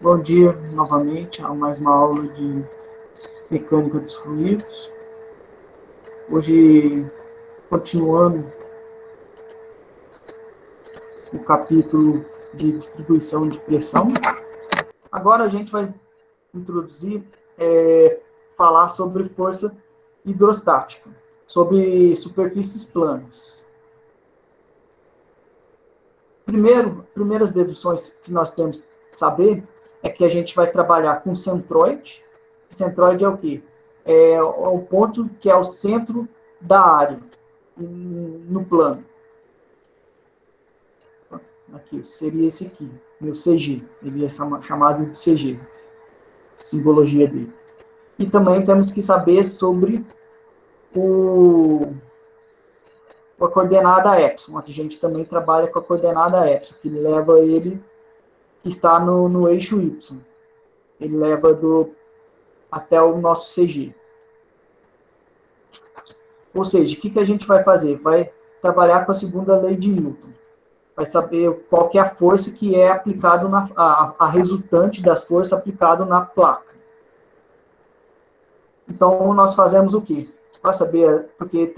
Bom dia, novamente, a mais uma aula de mecânica dos fluidos. Hoje, continuando o capítulo de distribuição de pressão. Agora a gente vai introduzir, falar sobre força hidrostática, sobre superfícies planas. Primeiras deduções que nós temos que saber é que a gente vai trabalhar com centroide. Centroide é o quê? É o ponto que é o centro da área no plano. Aqui, seria esse aqui, meu CG. Ele é chamado de CG, simbologia dele. E também temos que saber sobre a coordenada epsilon. A gente também trabalha com a coordenada epsilon, que leva ele, que está no eixo y. Ele leva até o nosso CG. Ou seja, o que a gente vai fazer? Vai trabalhar com a segunda lei de Newton. Vai saber qual que é a força que é aplicada, a resultante das forças aplicado na placa. Então, nós fazemos o quê? Para saber, porque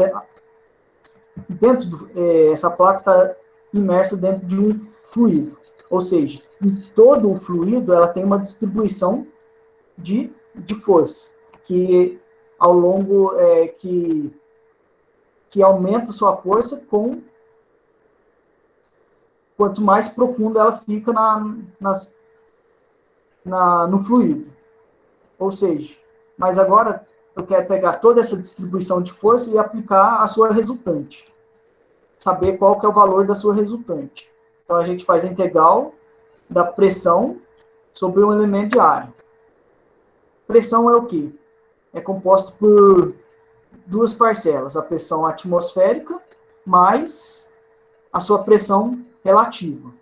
essa placa está imersa dentro de um fluido. Ou seja, em todo o fluido, ela tem uma distribuição de força, que ao longo, que aumenta sua força quanto mais profunda ela fica no fluido. Ou seja, mas agora eu quero pegar toda essa distribuição de força e aplicar a sua resultante. Saber qual que é o valor da sua resultante. Então, a gente faz a integral da pressão sobre um elemento de área. Pressão é o quê? É composto por duas parcelas, a pressão atmosférica mais a sua pressão relativa,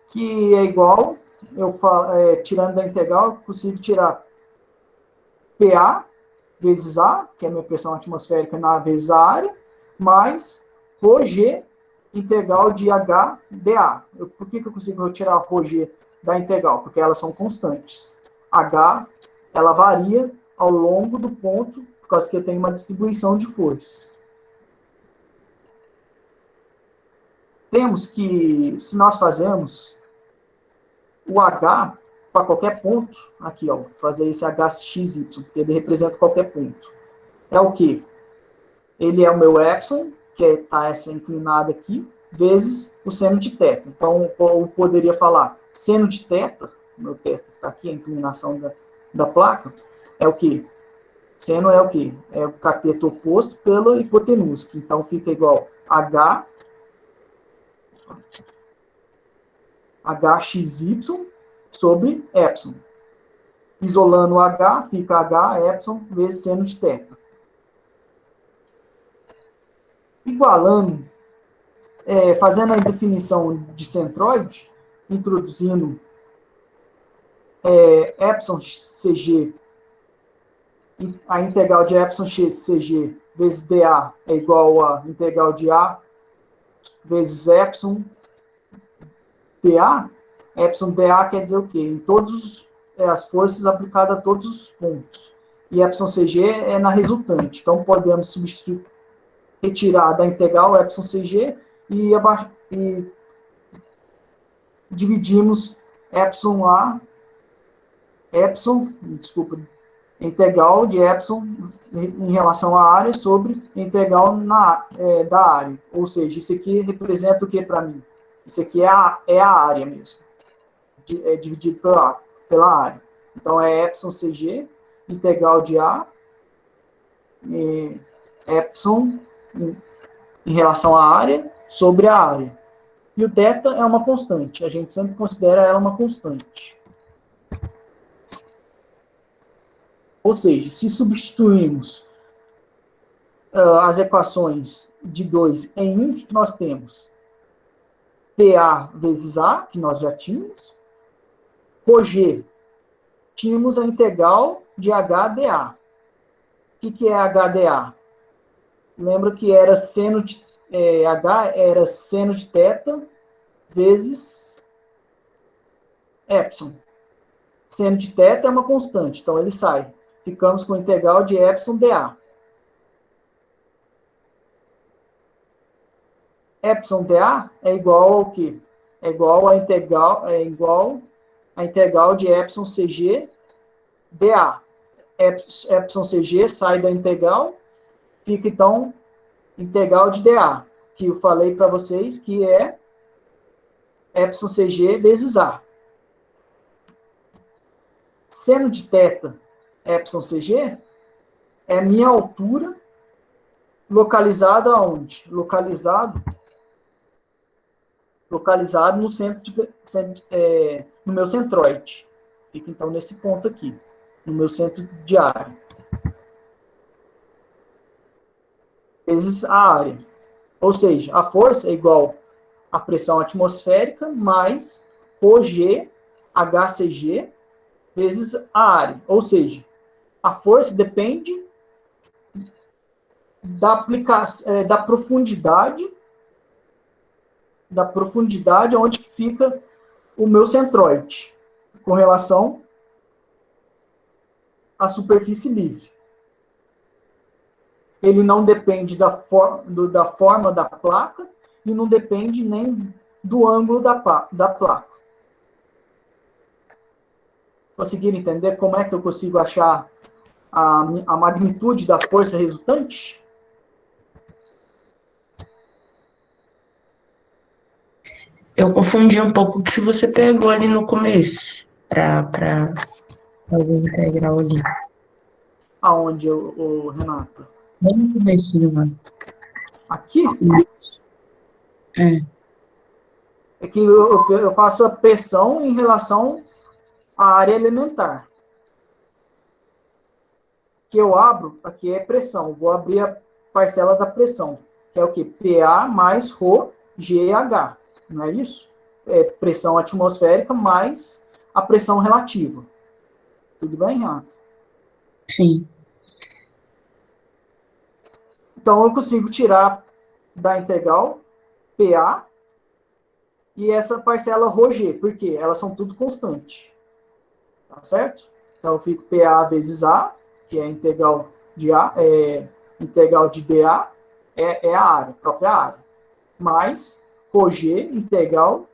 que é igual, tirando da integral, eu consigo tirar PA vezes A, que é a minha pressão atmosférica vezes a área, mais ρg integral de H dA. Por que eu consigo retirar ρg da integral? Porque elas são constantes. H, ela varia ao longo do ponto, por causa que eu tenho uma distribuição de forças. Temos que, se nós fazemos o H para qualquer ponto, aqui, ó, fazer esse HXY, porque ele representa qualquer ponto. É o quê? Ele é o meu epsilon, que está essa inclinada aqui, vezes o seno de θ. Então, eu poderia falar seno de θ, meu θ está aqui, a inclinação da placa, é o quê? Seno é o quê? É o cateto oposto pela hipotenusa. Então, fica igual HXY sobre epsilon. Isolando o H, fica H epsilon vezes seno de θ. Igualando, fazendo a definição de centroide, introduzindo epsilon CG, a integral de epsilon CG vezes dA é igual a integral de A vezes epsilon dA. Epsilon dA quer dizer o quê? Em todas as forças aplicadas a todos os pontos. E epsilon CG é na resultante. Então, podemos substituir, retirar da integral epsilon CG e dividimos integral de epsilon em relação à área sobre integral da área. Ou seja, isso aqui representa o que para mim? Isso aqui é a área mesmo. É dividido pela área. Então, é epsilon CG, integral de A, epsilon em relação à área, sobre a área. E o θ é uma constante. A gente sempre considera ela uma constante. Ou seja, se substituirmos as equações de 2 em 1, o que nós temos? PA vezes A, que nós já tínhamos. ρg, tínhamos a integral de HdA. O que é HdA? Lembra que era seno de H era seno de θ vezes epsilon. Seno de θ é uma constante, então ele sai. Ficamos com a integral de epsilon dA. Epsilon dA é igual ao quê? É igual à integral de epsilon CG dA. Epsilon CG sai da integral, fica então integral de dA, que eu falei para vocês que é epsilon CG vezes A. Seno de θ, epsilon CG, é minha altura localizado aonde? Localizado no no meu centroide. Fica então nesse ponto aqui, no meu centro de área. Vezes a área. Ou seja, a força é igual à pressão atmosférica mais ρg HCG vezes a área. Ou seja, a força depende da profundidade onde que fica o meu centroide, com relação à superfície livre. Ele não depende da forma da placa e não depende nem do ângulo da placa. Conseguiram entender como é que eu consigo achar a magnitude da força resultante? Eu confundi um pouco o que você pegou ali no começo, para fazer a integral ali. Aonde, Renato? Bem no comecinho, lá. Aqui? É. É que eu faço a pressão em relação à área elementar. Que eu abro, aqui é pressão. Vou abrir a parcela da pressão, que é o quê? PA mais ρGH. Não é isso? É pressão atmosférica mais a pressão relativa. Tudo bem, Renato? Sim. Então, eu consigo tirar da integral PA e essa parcela ρg, porque elas são tudo constantes. Tá certo? Então, eu fico PA vezes A, que é a integral de integral de dA, é a área, a própria área. Mais ρg, integral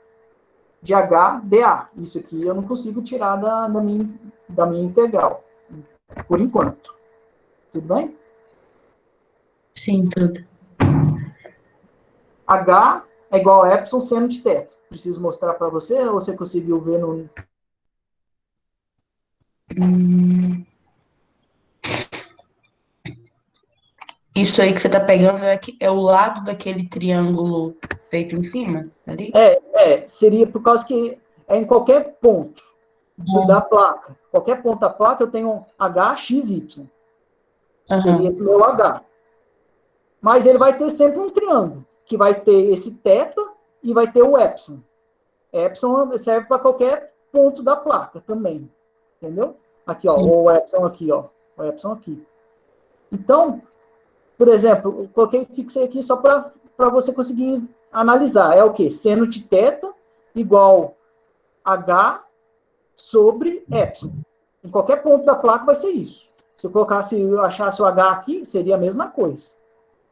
de H dA. Isso aqui eu não consigo tirar da minha integral, por enquanto. Tudo bem? Sim, tudo. H é igual a epsilon seno de θ. Preciso mostrar para você, ou você conseguiu ver no... Isso aí que você tá pegando é o lado daquele triângulo feito em cima, ali? Seria por causa que é em qualquer ponto da placa. Qualquer ponto da placa eu tenho H, X, Y. Seria esse meu H. Mas ele vai ter sempre um triângulo, que vai ter esse θ e vai ter o epsilon. Epsilon serve para qualquer ponto da placa também. Entendeu? Aqui, ó, o epsilon aqui, ó. O epsilon aqui. Então, por exemplo, eu coloquei, fixei aqui só para você conseguir analisar. É o quê? Seno de θ igual H sobre epsilon. Em qualquer ponto da placa vai ser isso. Se eu achasse o H aqui, seria a mesma coisa.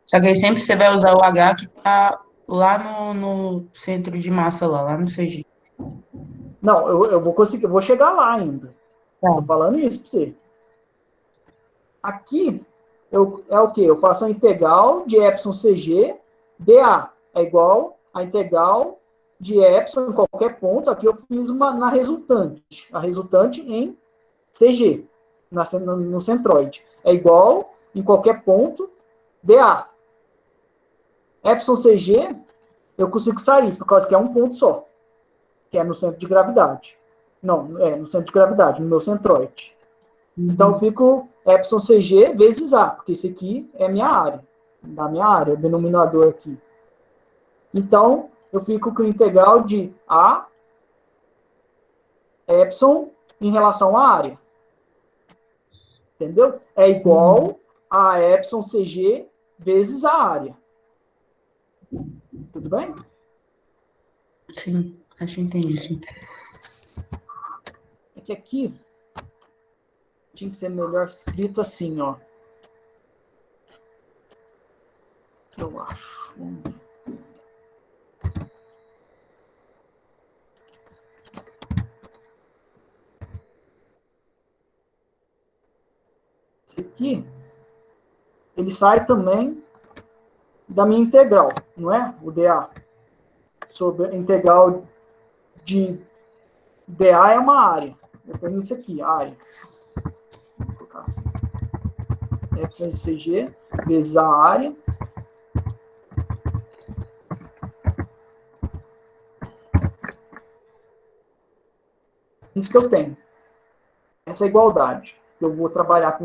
Só que aí sempre você vai usar o H que tá lá no centro de massa lá no CG. Não, eu vou conseguir, eu vou chegar lá ainda. Tá. Tô falando isso para você. Aqui é o quê? Eu faço a integral de epsilon CG dA. É igual a integral de epsilon em qualquer ponto. Aqui eu fiz na resultante. A resultante em CG, no centroide. É igual em qualquer ponto dA. Epsilon CG, eu consigo sair, por causa que é um ponto só, que é no centro de gravidade. Não, no centro de gravidade, no meu centroide. Então, eu fico epsilon CG vezes A, porque isso aqui é minha área, da minha área, o denominador aqui. Então, eu fico com o integral de A epsilon em relação à área. Entendeu? É igual a epsilon CG vezes a área. Tudo bem? Sim, acho que entendi, sim. É que aqui tinha que ser melhor escrito assim, ó. Eu acho. Vamos ver. Esse aqui, ele sai também da minha integral, não é? O dA. Sobre a integral de dA é uma área. Eu tenho isso aqui, área. Vou colocar assim. Epsilon de CG vezes a área. Isso que eu tenho. Essa é a igualdade. Eu vou trabalhar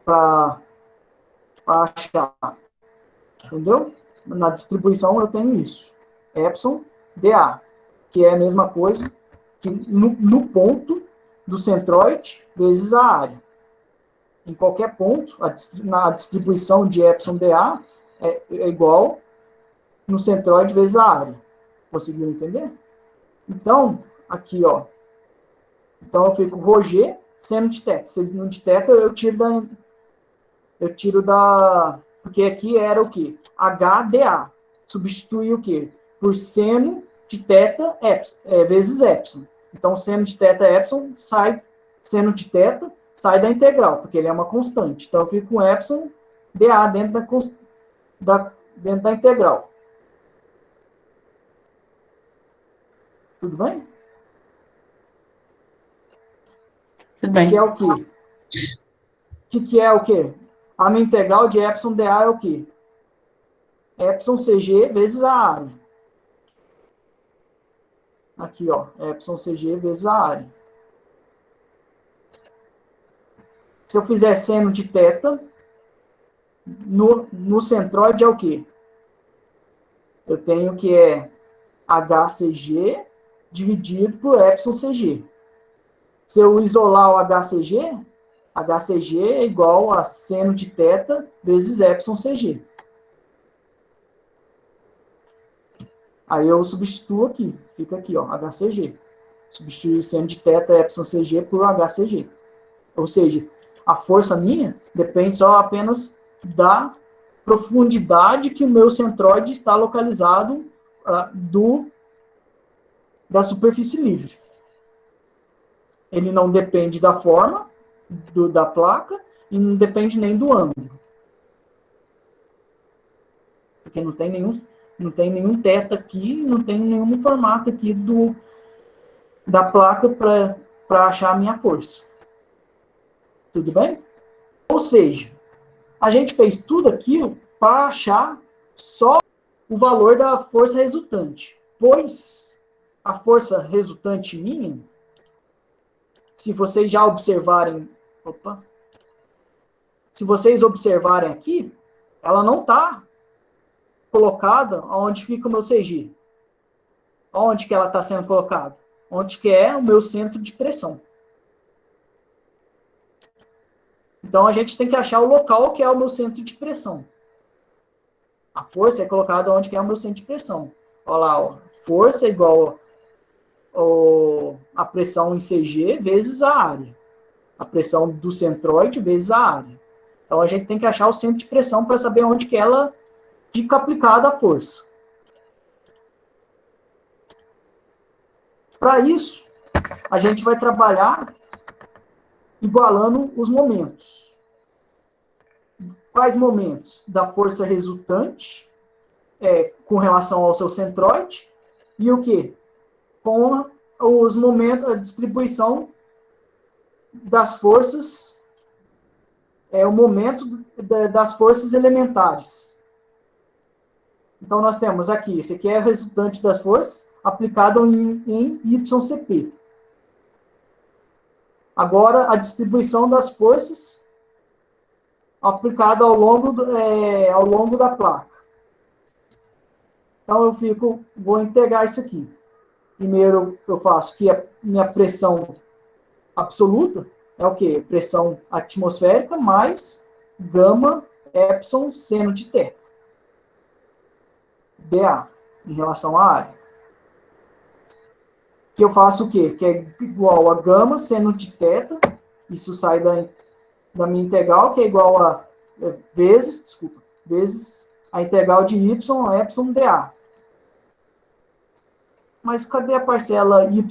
para achar. Entendeu? Na distribuição eu tenho isso. Epsilon dA, que é a mesma coisa que no ponto do centroide vezes a área. Em qualquer ponto, na distribuição de epsilon dA é igual no centroide vezes a área. Conseguiu entender? Então, aqui, ó. Então, eu fico ρg seno de θ. Seno de θ eu tiro da... Porque aqui era o quê? HDA. Substitui o quê? Por seno de θ vezes epsilon. Então, seno de θ epsilon sai... Seno de θ sai da integral, porque ele é uma constante. Então, eu fico com epsilon dA dentro da integral. Tudo bem? Tudo bem. Que é o quê? Que é o quê? A minha integral de epsilon dA é o quê? Epsilon CG vezes a área. Aqui, ó. Epsilon CG vezes a área. Se eu fizer seno de θ, no centroide é o quê? Eu tenho que é HCG dividido por epsilon CG. Se eu isolar o HCG é igual a seno de θ vezes epsilon CG. Aí eu substituo aqui, fica aqui, ó, HCG. Substituo o seno de θ epsilon CG por HCG. Ou seja, a força minha depende só apenas da profundidade que o meu centroide está localizado da superfície livre. Ele não depende da forma da placa e não depende nem do ângulo. Porque não tem nenhum θ aqui, não tem nenhum formato aqui da placa para achar a minha força. Tudo bem? Ou seja, a gente fez tudo aquilo para achar só o valor da força resultante. Pois a força resultante minha, se vocês já observarem... se vocês observarem aqui, ela não está colocada onde fica o meu CG. Onde que ela está sendo colocada? Onde que é o meu centro de pressão. Então, a gente tem que achar o local que é o meu centro de pressão. A força é colocada onde que é o meu centro de pressão. Olha lá, ó. Força é igual a pressão em CG vezes a área. A pressão do centroide vezes a área. Então, a gente tem que achar o centro de pressão para saber onde que ela fica aplicada a força. Para isso, a gente vai trabalhar igualando os momentos. Quais momentos? Da força resultante com relação ao seu centroide e o quê? Com os momentos, a distribuição das forças, o momento das forças elementares. Então, nós temos aqui, esse aqui é o resultante das forças aplicado em YCP. Agora, a distribuição das forças aplicada ao longo da placa. Então, vou integrar isso aqui. Primeiro, eu faço que a minha pressão absoluta é o quê? Pressão atmosférica mais gama epsilon seno de θ. dA, em relação à área. que eu faço o quê? Que é igual a gama seno de θ, isso sai da minha integral, que é igual a vezes a integral de y, epsilon dA. Mas cadê a parcela y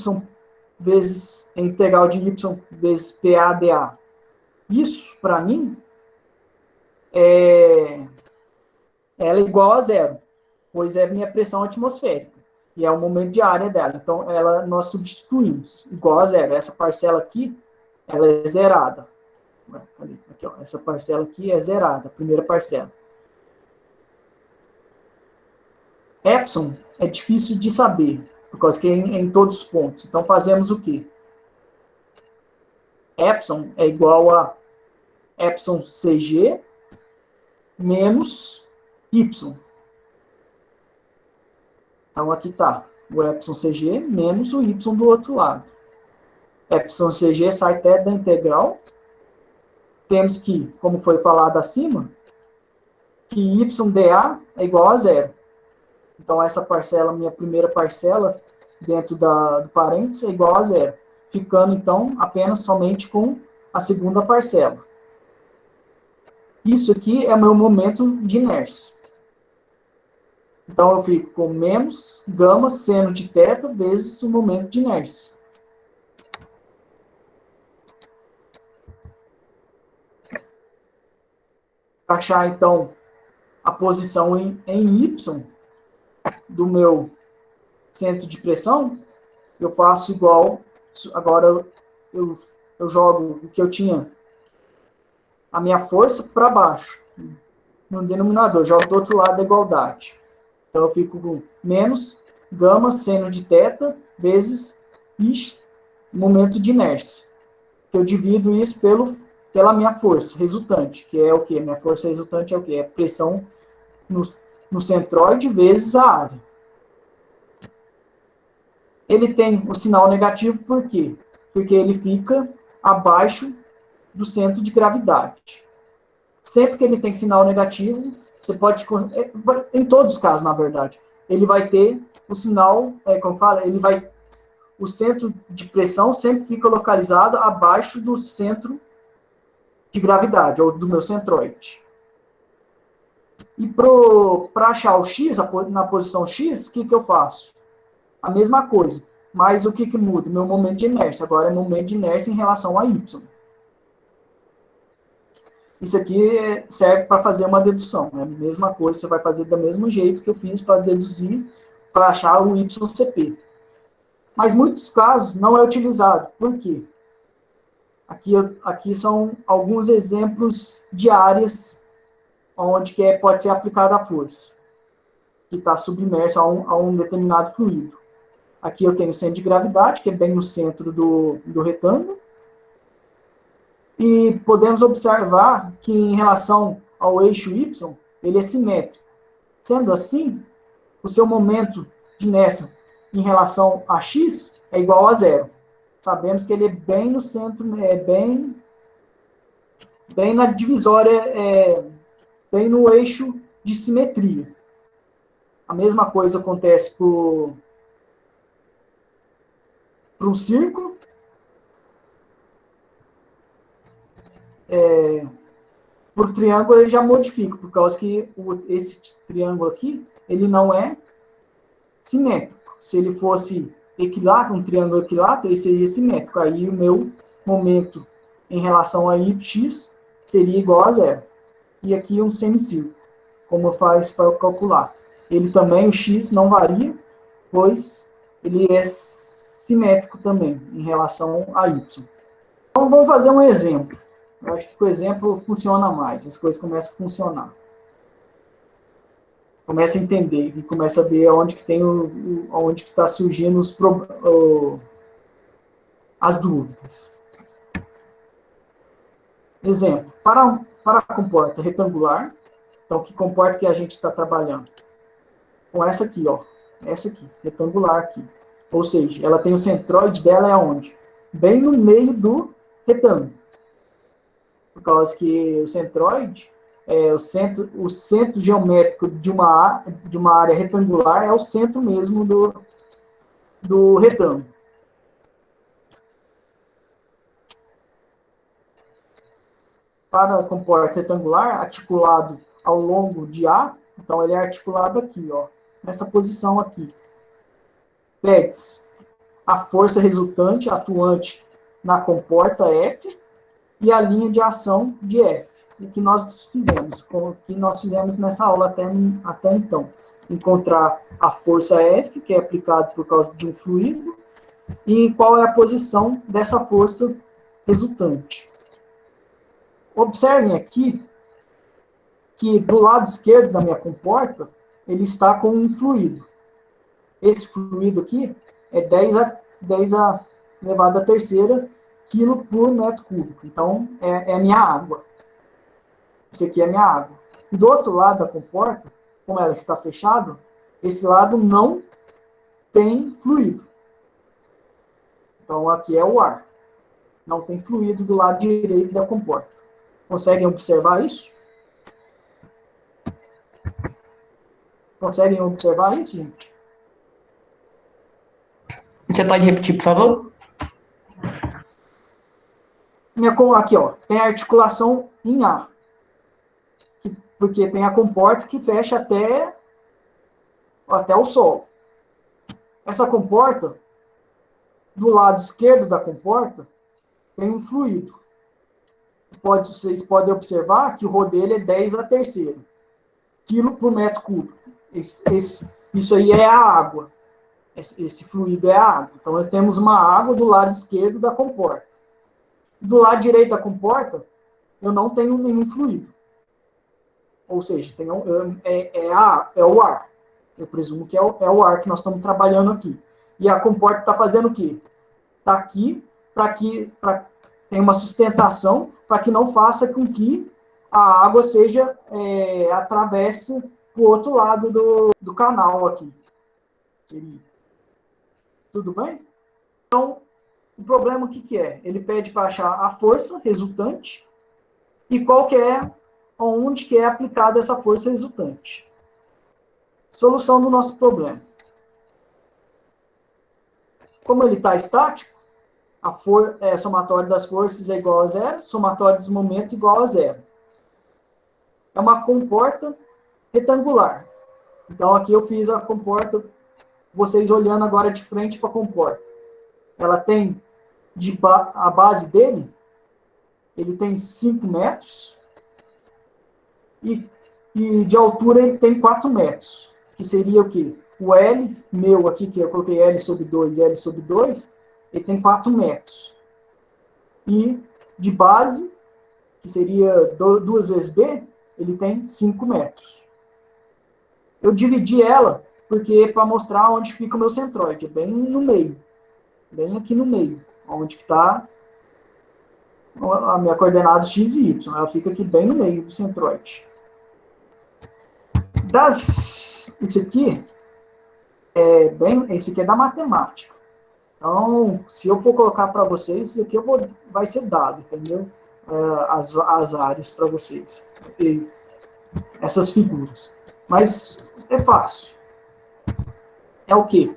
vezes a integral de y vezes PA dA? Isso, para mim, ela é igual a zero, pois é minha pressão atmosférica, e é o momento de área dela. Então, nós substituímos, igual a zero. Essa parcela aqui, ela é zerada. Aqui, ó, essa parcela aqui é zerada, a primeira parcela. Epsilon é difícil de saber, por causa que é em todos os pontos. Então, fazemos o quê? Epsilon é igual a epsilon CG menos Y. Então, aqui está o epsilon CG menos o Y do outro lado. Epsilon CG sai até da integral. Temos que, como foi falado acima, que YdA é igual a zero. Então, essa parcela, minha primeira parcela, dentro do parênteses, é igual a zero. Ficando, então, apenas somente com a segunda parcela. Isso aqui é o meu momento de inércia. Então, eu fico com menos gama seno de θ vezes o momento de inércia. Para achar, então, a posição em Y do meu centro de pressão, eu faço igual. Agora, eu jogo o que eu tinha, a minha força, para baixo, no denominador. Jogo do outro lado da igualdade. Então, eu fico com menos gama seno de θ vezes momento de inércia. Eu divido isso pela minha força resultante, que é o quê? Minha força resultante é o quê? É pressão no centroide vezes a área. Ele tem o sinal negativo por quê? Porque ele fica abaixo do centro de gravidade. Sempre que ele tem sinal negativo, você pode, em todos os casos, na verdade, ele vai ter o sinal, como fala, o centro de pressão sempre fica localizado abaixo do centro de gravidade, ou do meu centroide. E para achar o x, na posição x, o que eu faço? A mesma coisa. Mas o que muda? Meu momento de inércia. Agora é momento de inércia em relação a y. Isso aqui serve para fazer uma dedução. É a mesma coisa, você vai fazer do mesmo jeito que eu fiz para deduzir, para achar o YCP. Mas em muitos casos não é utilizado. Por quê? Aqui são alguns exemplos de áreas onde pode ser aplicada a força, que está submersa a um determinado fluido. Aqui eu tenho o centro de gravidade, que é bem no centro do retângulo. E podemos observar que, em relação ao eixo Y, ele é simétrico. Sendo assim, o seu momento de inércia em relação a x é igual a zero. Sabemos que ele é bem no centro, bem na divisória, bem no eixo de simetria. A mesma coisa acontece para um círculo. Por triângulo ele já modifica, por causa que esse triângulo aqui, ele não é simétrico. Se ele fosse equilátero, um triângulo equilátero, ele seria simétrico. Aí o meu momento em relação a x seria igual a zero. E aqui um semicírculo, como eu faço para calcular. Ele também, o x, não varia, pois ele é simétrico também em relação a y. Então, vamos fazer um exemplo. Eu acho que com o exemplo funciona mais, as coisas começam a funcionar. Começa a entender e começa a ver onde que está surgindo as dúvidas. Exemplo, para a comporta retangular, então que comporta que a gente está trabalhando? Com essa aqui, ó, essa aqui, retangular aqui. Ou seja, ela tem o centroide dela é onde? Bem no meio do retângulo. Por causa que o centroide, o centro geométrico de uma área retangular é o centro mesmo do retângulo. para a comporta retangular, articulado ao longo de A, então ele é articulado aqui, ó, nessa posição aqui. Pede-se a força resultante, atuante na comporta F, e a linha de ação de F. O que nós fizemos nessa aula até então. Encontrar a força F, que é aplicada por causa de um fluido, e qual é a posição dessa força resultante. Observem aqui que do lado esquerdo da minha comporta, ele está com um fluido. Esse fluido aqui é 10 elevado à terceira quilo por metro cúbico. Então, é a minha água. Esse aqui é a minha água. E do outro lado da comporta, como ela está fechada, esse lado não tem fluido. Então, aqui é o ar. Não tem fluido do lado direito da comporta. Conseguem observar isso? Conseguem observar isso, gente? Você pode repetir, por favor? Aqui, ó, tem a articulação em A. Porque tem a comporta que fecha até o solo. Essa comporta, do lado esquerdo da comporta, tem um fluido. Vocês podem observar que o ρ dele é 10 a terceira quilo por metro cúbico. Isso aí é a água. Esse fluido é a água. Então, nós temos uma água do lado esquerdo da comporta. Do lado direito da comporta, eu não tenho nenhum fluido. Ou seja, é o ar. Eu presumo que é o ar que nós estamos trabalhando aqui. E a comporta está fazendo o quê? Está aqui para ter uma sustentação para que não faça com que a água atravesse para o outro lado do canal aqui. Tudo bem? Então, o problema o que é? Ele pede para achar a força resultante e onde que é aplicada essa força resultante. Solução do nosso problema. Como ele está estático, somatório das forças é igual a zero, somatório dos momentos igual a zero. É uma comporta retangular. Então, aqui eu fiz a comporta, vocês olhando agora de frente para a comporta. Ela tem, a base dele, ele tem 5 metros, e de altura ele tem 4 metros, que seria o quê? O L, meu aqui, que eu coloquei L sobre 2, ele tem 4 metros. E de base, que seria 2 vezes B, ele tem 5 metros. Eu dividi ela porque para mostrar onde fica o meu centroide, bem no meio. Bem aqui no meio, onde está a minha coordenada x e y. Ela fica aqui bem no meio do centroide. Isso aqui esse aqui é da matemática. Então, se eu for colocar para vocês, isso aqui vai ser dado, entendeu? As áreas para vocês. Essas figuras. Mas é fácil. É o quê?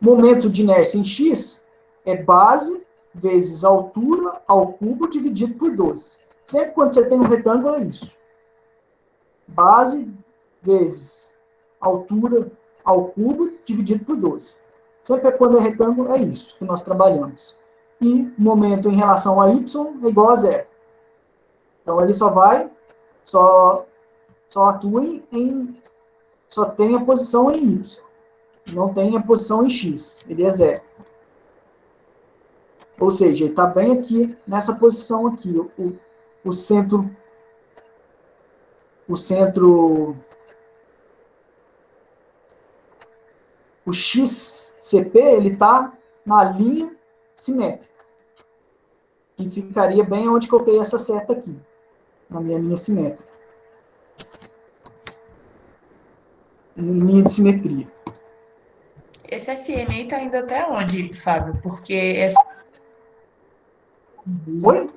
Momento de inércia em x é base vezes altura ao cubo dividido por 12. Sempre quando você tem um retângulo, é isso. Base vezes altura ao cubo dividido por 12. Sempre quando é retângulo, é isso que nós trabalhamos. E momento em relação a y é igual a zero. Então, ele só atua só tem a posição em y. Não tem a posição em x. Ele é zero. Ou seja, ele está bem aqui, nessa posição aqui. O centro... O XCP, ele está na linha simétrica. Que ficaria bem onde coloquei essa seta aqui. Na minha linha simétrica. Linha de simetria. Esse SM aí tá indo até onde, Fábio? Porque Oi?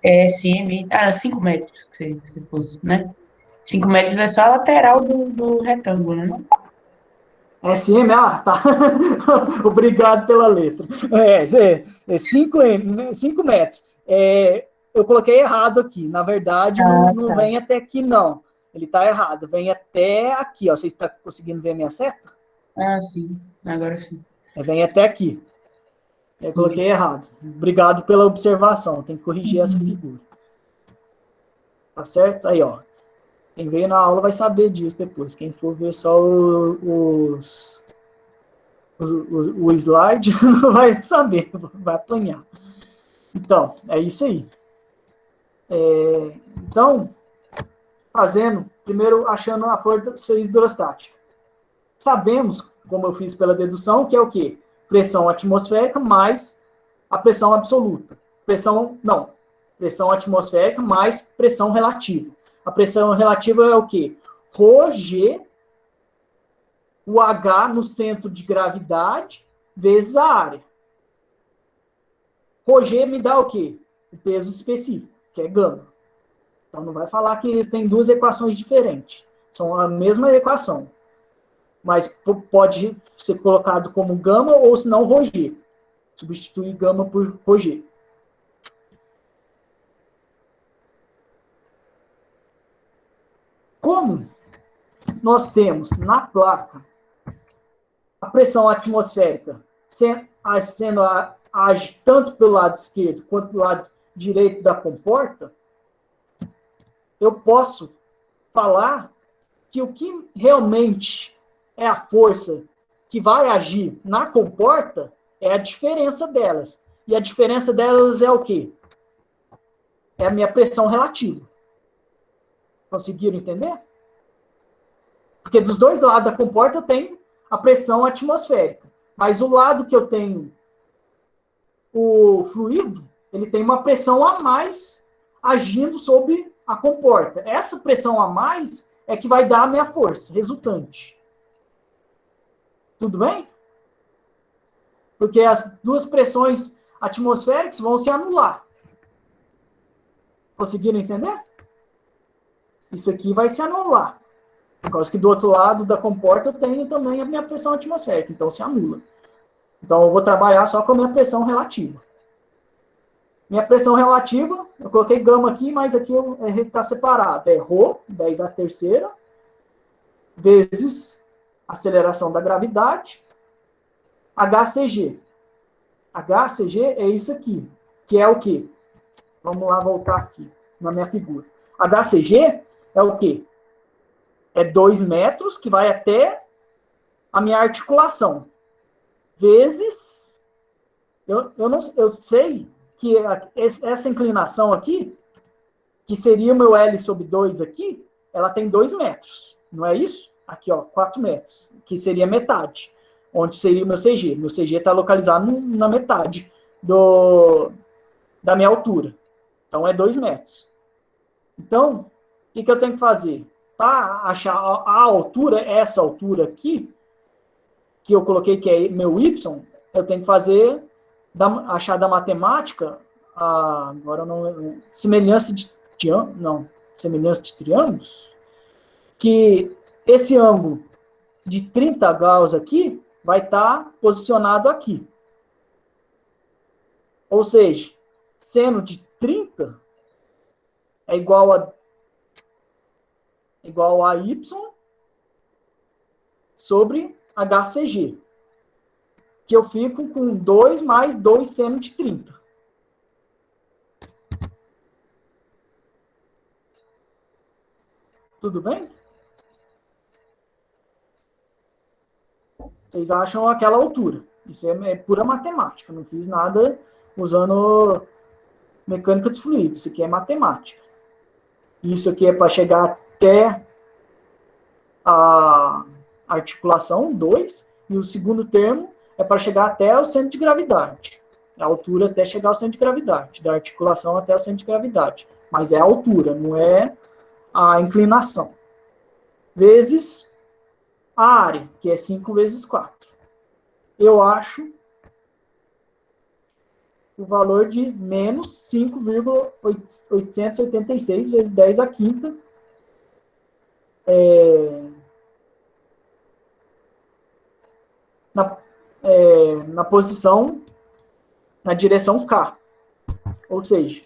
É SM... 5 metros que você pôs, né? 5 metros é só a lateral do retângulo, né? SM, tá. Obrigado pela letra. 5 metros. eu coloquei errado aqui. Na verdade, não vem até aqui, não. Ele está errado. Vem até aqui, ó. Você está conseguindo ver a minha seta? Ah, sim. Agora sim. Vem até aqui. Eu coloquei errado. Obrigado pela observação. Tem que corrigir essa figura. Tá certo? Aí, ó. Quem veio na aula vai saber disso depois. Quem for ver só o slide não vai saber. Vai apanhar. Então, é isso aí. Então, primeiro achando a força hidrostática. Sabemos, como eu fiz pela dedução, que é o quê? Pressão atmosférica mais a pressão absoluta. Pressão atmosférica mais pressão relativa. A pressão relativa é o quê? Ρg, o H no centro de gravidade, vezes a área. Ρg me dá o quê? O peso específico, que é gama. Então, não vai falar que tem duas equações diferentes. São a mesma equação. Mas pode ser colocado como gama ou, se não, Ρg. Substituir gama por Ρg. Como nós temos na placa a pressão atmosférica sendo age tanto pelo lado esquerdo quanto pelo lado direito da comporta, eu posso falar que o que realmente é a força que vai agir na comporta é a diferença delas. E a diferença delas é o quê? É a minha pressão relativa. Conseguiram entender? Porque dos dois lados da comporta eu tenho a pressão atmosférica. Mas o lado que eu tenho o fluido, ele tem uma pressão a mais agindo sobre a comporta. Essa pressão a mais é que vai dar a minha força resultante. Tudo bem? Porque as duas pressões atmosféricas vão se anular. Conseguiram entender? Isso aqui vai se anular. Por causa que do outro lado da comporta eu tenho também a minha pressão atmosférica, então se anula. Então eu vou trabalhar só com a minha pressão relativa. Minha pressão relativa, eu coloquei gama aqui, mas aqui está separado. É Rho, 10 a terceira, vezes aceleração da gravidade, HCG. HCG é isso aqui, que é o quê? Vamos lá voltar aqui na minha figura. HCG é o quê? É 2 metros, que vai até a minha articulação. Vezes, eu sei que essa inclinação aqui, que seria o meu L sobre 2 aqui, ela tem 2 metros. Não é isso? Aqui, ó, 4 metros, que seria metade. Onde seria o meu CG? Meu CG está localizado na metade da minha altura. Então, é 2 metros. Então, o que eu tenho que fazer? Para achar a altura, essa altura aqui, que eu coloquei que é meu Y, eu tenho que fazer, achar da matemática, agora não, semelhança de triângulos, que esse ângulo de 30 graus aqui vai estar posicionado aqui. Ou seja, seno de 30 é igual a Y sobre HCG, que eu fico com 2 mais 2 seno de 30. Tudo bem? Vocês acham aquela altura. Isso é pura matemática. Não fiz nada usando mecânica dos fluidos. Isso aqui é matemática. Isso aqui é para chegar até a articulação 2. E o segundo termo é para chegar até o centro de gravidade. A altura até chegar ao centro de gravidade. Da articulação até o centro de gravidade. Mas é a altura, não é a inclinação. Vezes a área, que é 5 vezes 4. Eu acho o valor de menos 5,886 vezes 10 a quinta. Na posição, na direção K. Ou seja,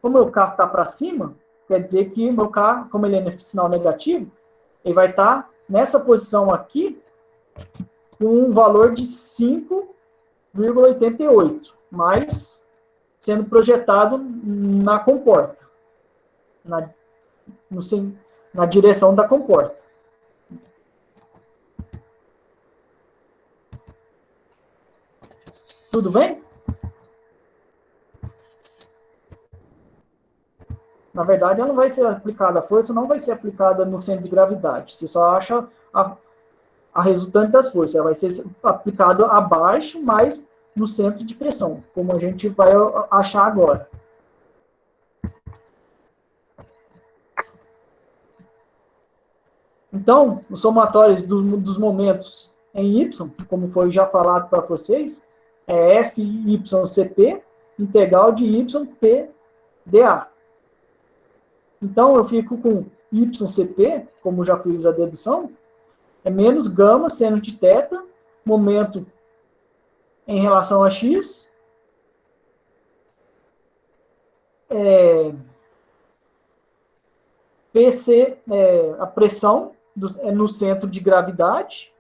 como o meu K está para cima, quer dizer que o meu K, como ele é sinal negativo, ele vai estar nessa posição aqui, com um valor de 5,88, mas sendo projetado na comporta, na direção da comporta. Tudo bem? Na verdade, ela não vai ser aplicada, a força não vai ser aplicada no centro de gravidade. Você só acha a resultante das forças. Ela vai ser aplicada abaixo, mas no centro de pressão, como a gente vai achar agora. Então, os somatórios dos momentos em Y, como foi já falado para vocês, é FYCP, integral de YPdA. Então, eu fico com YCP, como já fiz a dedução, é menos gama seno de θ, momento em relação a x, PC, a pressão no centro de gravidade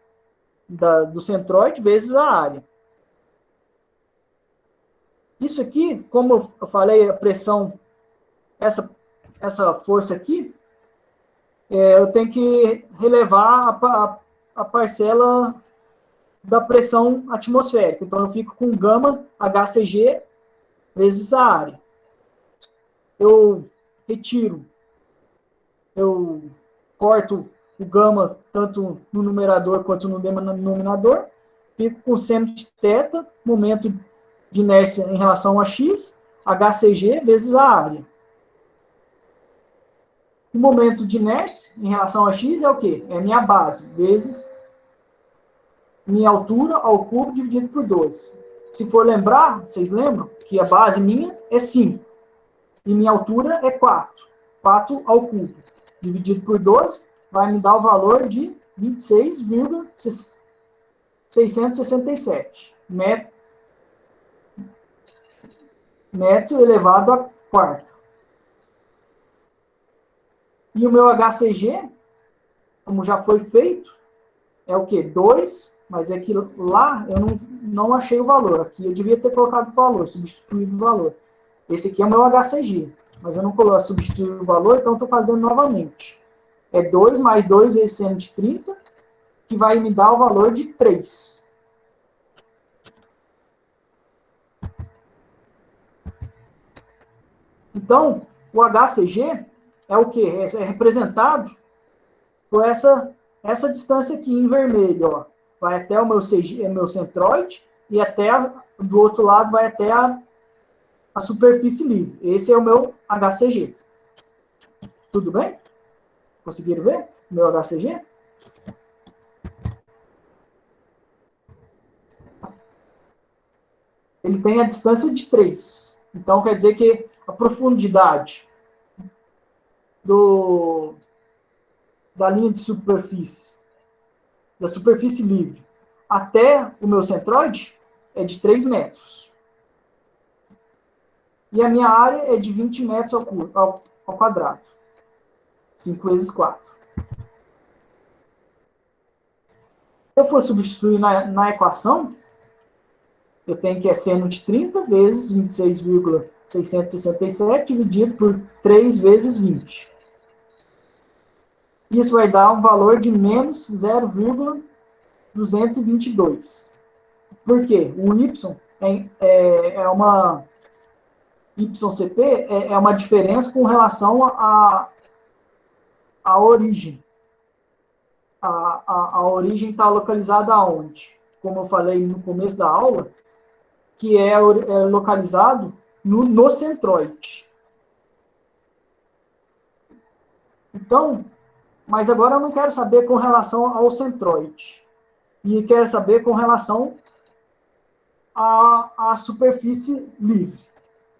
do centroide vezes a área. Isso aqui, como eu falei, a pressão, essa força aqui, eu tenho que relevar a parcela da pressão atmosférica. Então, eu fico com gama HCG vezes a área. Eu retiro, eu corto o gama tanto no numerador quanto no denominador, fico com seno de θ, momento de inércia em relação a x, HCG vezes a área. O momento de inércia em relação a x é o quê? É a minha base, vezes minha altura ao cubo dividido por 12. Se for lembrar, vocês lembram que a base minha é 5. E minha altura é 4. 4 ao cubo dividido por 12 vai me dar o valor de 26,667 metro elevado a quarto. E o meu HCG, como já foi feito, é o quê? 2, mas é que lá eu não achei o valor. Aqui eu devia ter colocado o valor, substituído o valor. Esse aqui é o meu HCG, mas eu não coloquei substituir o valor, então estou fazendo novamente. É 2 mais 2 vezes seno de 30, que vai me dar o valor de 3. Então, o HCG é o quê? É representado por essa distância aqui em vermelho. Ó. Vai até o meu centroide e do outro lado vai até a superfície livre. Esse é o meu HCG. Tudo bem? Conseguiram ver o meu HCG? Ele tem a distância de 3. Então, quer dizer que a profundidade da linha de superfície, da superfície livre, até o meu centroide é de 3 metros. E a minha área é de 20 metros ao quadrado. 5 vezes 4. Se eu for substituir na equação, eu tenho que é seno de 30 vezes 26,667 dividido por 3 vezes 20. Isso vai dar um valor de menos 0,222. Por quê? O Y é uma... YCP é uma diferença com relação à origem. A origem está localizada aonde? Como eu falei no começo da aula, que é localizado no centroide. Então, mas agora eu não quero saber com relação ao centroide. E quero saber com relação à superfície livre.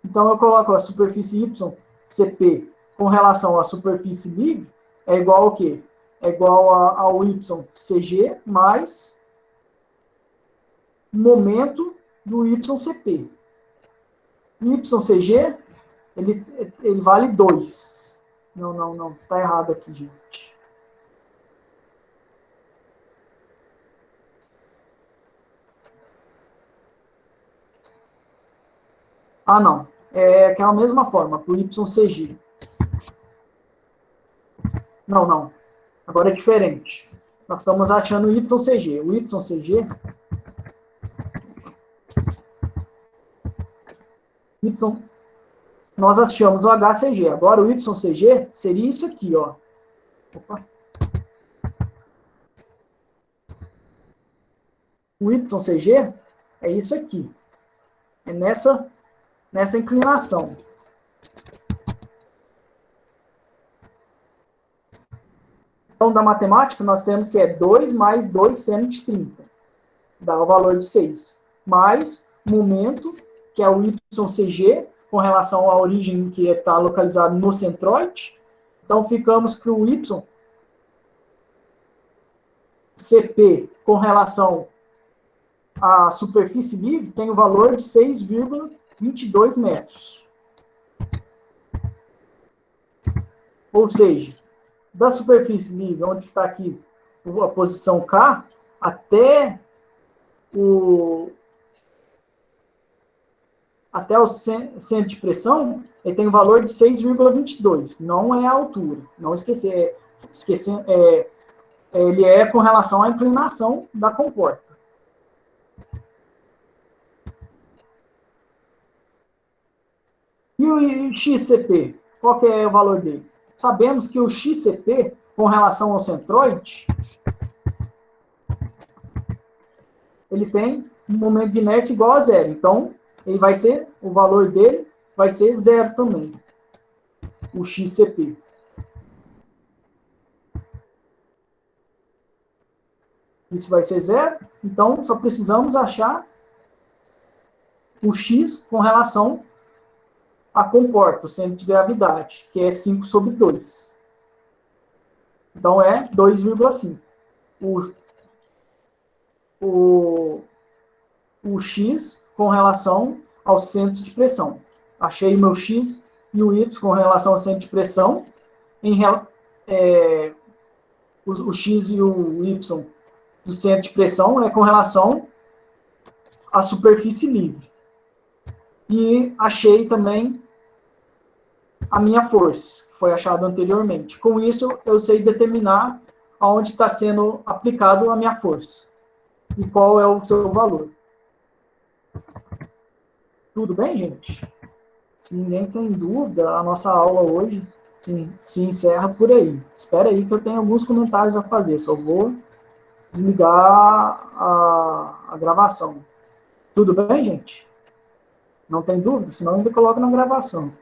Então, eu coloco a superfície YCP com relação à superfície livre, é igual ao quê? É igual ao YCG mais momento do YCP. O YCG ele vale 2. Não. Tá errado aqui, gente. Ah, não. É aquela mesma forma, para o YCG. Não. Agora é diferente. Nós estamos achando o YCG. O YCG... Nós achamos o HCG. Agora o YCG seria isso aqui, ó. Opa. O YCG é isso aqui. É nessa inclinação. Então, da matemática, nós temos que é 2 mais 2 seno de 30. Dá o valor de 6. Mais momento, que é o YCG, com relação à origem que está localizada no centroide. Então, ficamos que o YCP, com relação à superfície livre, tem o valor de 6,22 metros. Ou seja, da superfície livre, onde está aqui a posição K, até o centro de pressão, ele tem um valor de 6,22. Não é a altura. Não esquecer. Ele é com relação à inclinação da comporta. E o XCP? Qual que é o valor dele? Sabemos que o XCP, com relação ao centroide, ele tem um momento de inércia igual a 0. Então, o valor dele vai ser 0 também. O XCP. Isso vai ser 0. Então, só precisamos achar o X com relação a comporta, o centro de gravidade, que é 5 sobre 2. Então, é 2,5. O X com relação ao centro de pressão. Achei o meu X e o Y com relação ao centro de pressão. O X e o Y do centro de pressão é com relação à superfície livre. E achei também a minha força, que foi achado anteriormente. Com isso, eu sei determinar aonde está sendo aplicado a minha força e qual é o seu valor. Tudo bem, gente? Se ninguém tem dúvida, a nossa aula hoje se encerra por aí. Espera aí que eu tenho alguns comentários a fazer, só vou desligar a gravação. Tudo bem, gente? Não tem dúvida? Senão ainda coloca na gravação.